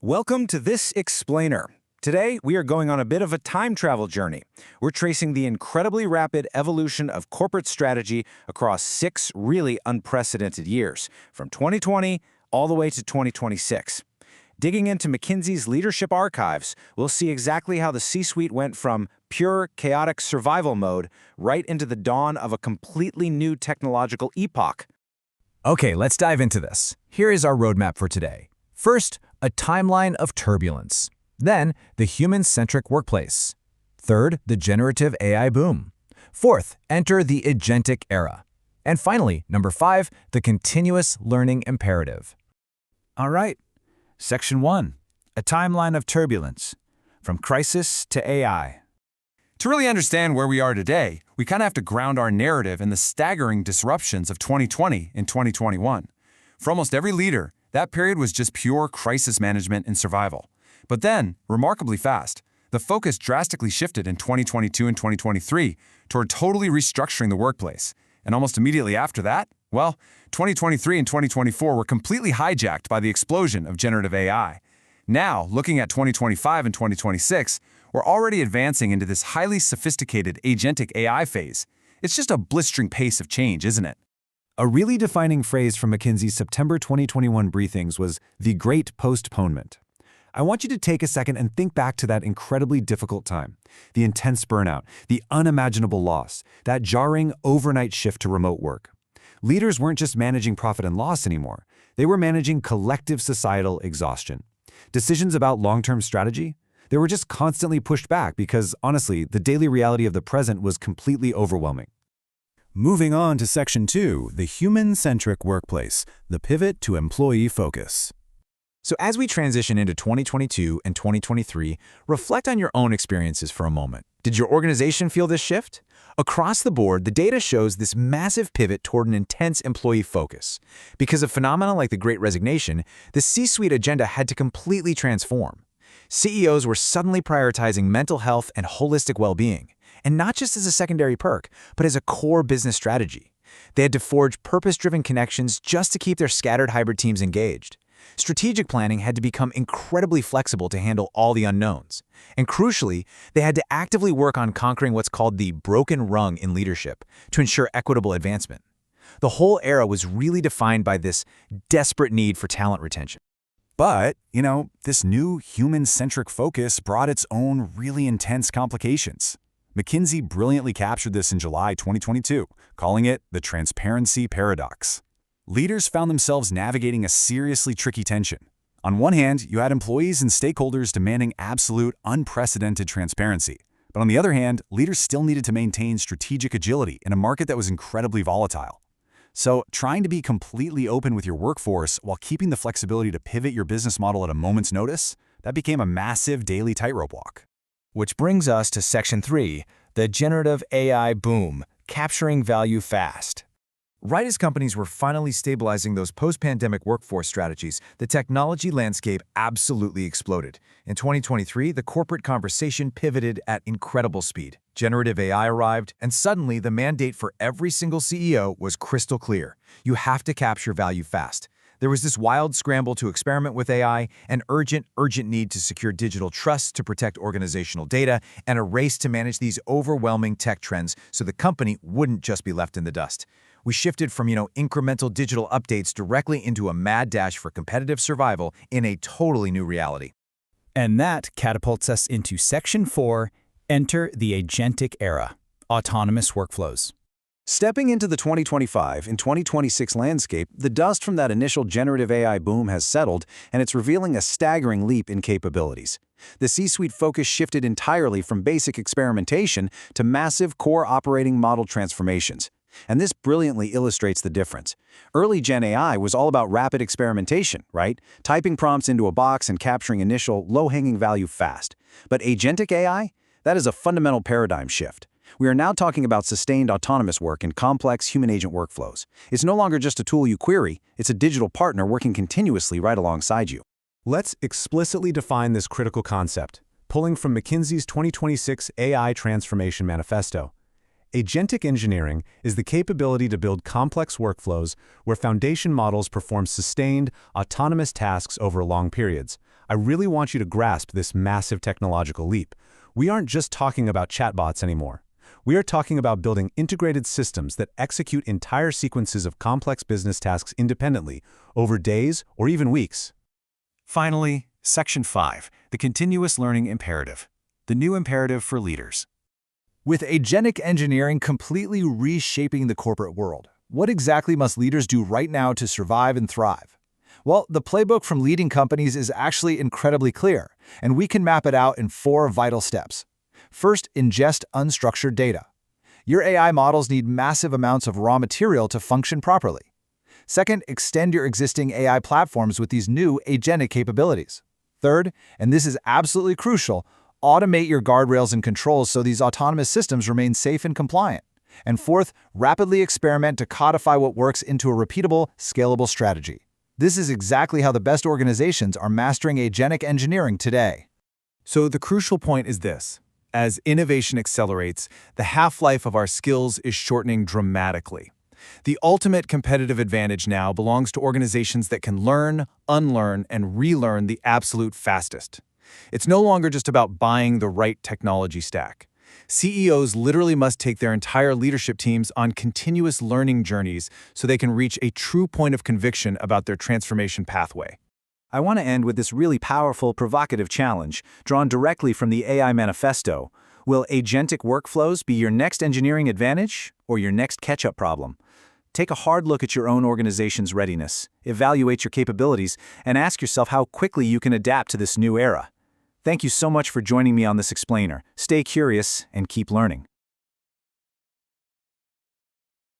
Welcome to this explainer. Today, we are going on a bit of a time travel journey. We're tracing the incredibly rapid evolution of corporate strategy across 6 really unprecedented years, from 2020 all the way to 2026. Digging into McKinsey's leadership archives, we'll see exactly how the C-suite went from pure, chaotic survival mode right into the dawn of a completely new technological epoch. Okay, let's dive into this. Here is our roadmap for today. First, a timeline of turbulence. Then, the human-centric workplace. Third, the generative AI boom. Fourth, enter the agentic era. And finally, number 5, the continuous learning imperative. All right. Section 1. A timeline of turbulence. From crisis to AI. To really understand where we are today, we kind of have to ground our narrative in the staggering disruptions of 2020 and 2021. For almost every leader, that period was just pure crisis management and survival. But then, remarkably fast, the focus drastically shifted in 2022 and 2023 toward totally restructuring the workplace. And almost immediately after that, well, 2023 and 2024 were completely hijacked by the explosion of generative AI. Now, looking at 2025 and 2026, we're already advancing into this highly sophisticated agentic AI phase. It's just a blistering pace of change, isn't it? A really defining phrase from McKinsey's September 2021 briefings was the Great Postponement. I want you to take a second and think back to that incredibly difficult time, the intense burnout, the unimaginable loss, that jarring overnight shift to remote work. Leaders weren't just managing profit and loss anymore. They were managing collective societal exhaustion. Decisions about long-term strategy? They were just constantly pushed back because, honestly, the daily reality of the present was completely overwhelming. Moving on to Section 2, the human-centric workplace, the pivot to employee focus. So as we transition into 2022 and 2023, reflect on your own experiences for a moment. Did your organization feel this shift? Across the board, the data shows this massive pivot toward an intense employee focus. Because of phenomena like the Great Resignation, the C-suite agenda had to completely transform. CEOs were suddenly prioritizing mental health and holistic well-being, and not just as a secondary perk, but as a core business strategy. They had to forge purpose-driven connections just to keep their scattered hybrid teams engaged. Strategic planning had to become incredibly flexible to handle all the unknowns. And crucially, they had to actively work on conquering what's called the broken rung in leadership to ensure equitable advancement. The whole era was really defined by this desperate need for talent retention. But, this new human-centric focus brought its own really intense complications. McKinsey brilliantly captured this in July 2022, calling it the transparency paradox. Leaders found themselves navigating a seriously tricky tension. On one hand, you had employees and stakeholders demanding absolute, unprecedented transparency. But on the other hand, leaders still needed to maintain strategic agility in a market that was incredibly volatile. So, trying to be completely open with your workforce while keeping the flexibility to pivot your business model at a moment's notice, that became a massive daily tightrope walk. Which brings us to Section 3, the generative AI boom, capturing value fast. Right as companies were finally stabilizing those post-pandemic workforce strategies, the technology landscape absolutely exploded. In 2023, the corporate conversation pivoted at incredible speed. Generative AI arrived, and suddenly the mandate for every single CEO was crystal clear. You have to capture value fast. There was this wild scramble to experiment with AI, an urgent need to secure digital trust to protect organizational data, and a race to manage these overwhelming tech trends so the company wouldn't just be left in the dust. We shifted from, incremental digital updates directly into a mad dash for competitive survival in a totally new reality. And that catapults us into Section 4, enter the agentic era, autonomous workflows. Stepping into the 2025 and 2026 landscape, the dust from that initial generative AI boom has settled, and it's revealing a staggering leap in capabilities. The C-suite focus shifted entirely from basic experimentation to massive core operating model transformations. And this brilliantly illustrates the difference. Early Gen AI was all about rapid experimentation, right? Typing prompts into a box and capturing initial, low-hanging value fast. But agentic AI? That is a fundamental paradigm shift. We are now talking about sustained autonomous work in complex human-agent workflows. It's no longer just a tool you query, it's a digital partner working continuously right alongside you. Let's explicitly define this critical concept, pulling from McKinsey's 2026 AI Transformation Manifesto. Agentic engineering is the capability to build complex workflows where foundation models perform sustained, autonomous tasks over long periods, I really want you to grasp this massive technological leap. We aren't just talking about chatbots anymore. We are talking about building integrated systems that execute entire sequences of complex business tasks independently, over days or even weeks. Finally, Section 5, the Continuous Learning Imperative, the new imperative for leaders. With agentic engineering completely reshaping the corporate world, what exactly must leaders do right now to survive and thrive? Well, the playbook from leading companies is actually incredibly clear, and we can map it out in 4 vital steps. First, ingest unstructured data. Your AI models need massive amounts of raw material to function properly. Second, extend your existing AI platforms with these new agentic capabilities. Third, and this is absolutely crucial, automate your guardrails and controls so these autonomous systems remain safe and compliant. And fourth, rapidly experiment to codify what works into a repeatable, scalable strategy. This is exactly how the best organizations are mastering agentic engineering today. So the crucial point is this. As innovation accelerates, the half-life of our skills is shortening dramatically. The ultimate competitive advantage now belongs to organizations that can learn, unlearn, and relearn the absolute fastest. It's no longer just about buying the right technology stack. CEOs literally must take their entire leadership teams on continuous learning journeys so they can reach a true point of conviction about their transformation pathway. I want to end with this really powerful, provocative challenge, drawn directly from the AI Manifesto. Will agentic workflows be your next engineering advantage or your next catch-up problem? Take a hard look at your own organization's readiness, evaluate your capabilities, and ask yourself how quickly you can adapt to this new era. Thank you so much for joining me on this explainer. Stay curious and keep learning.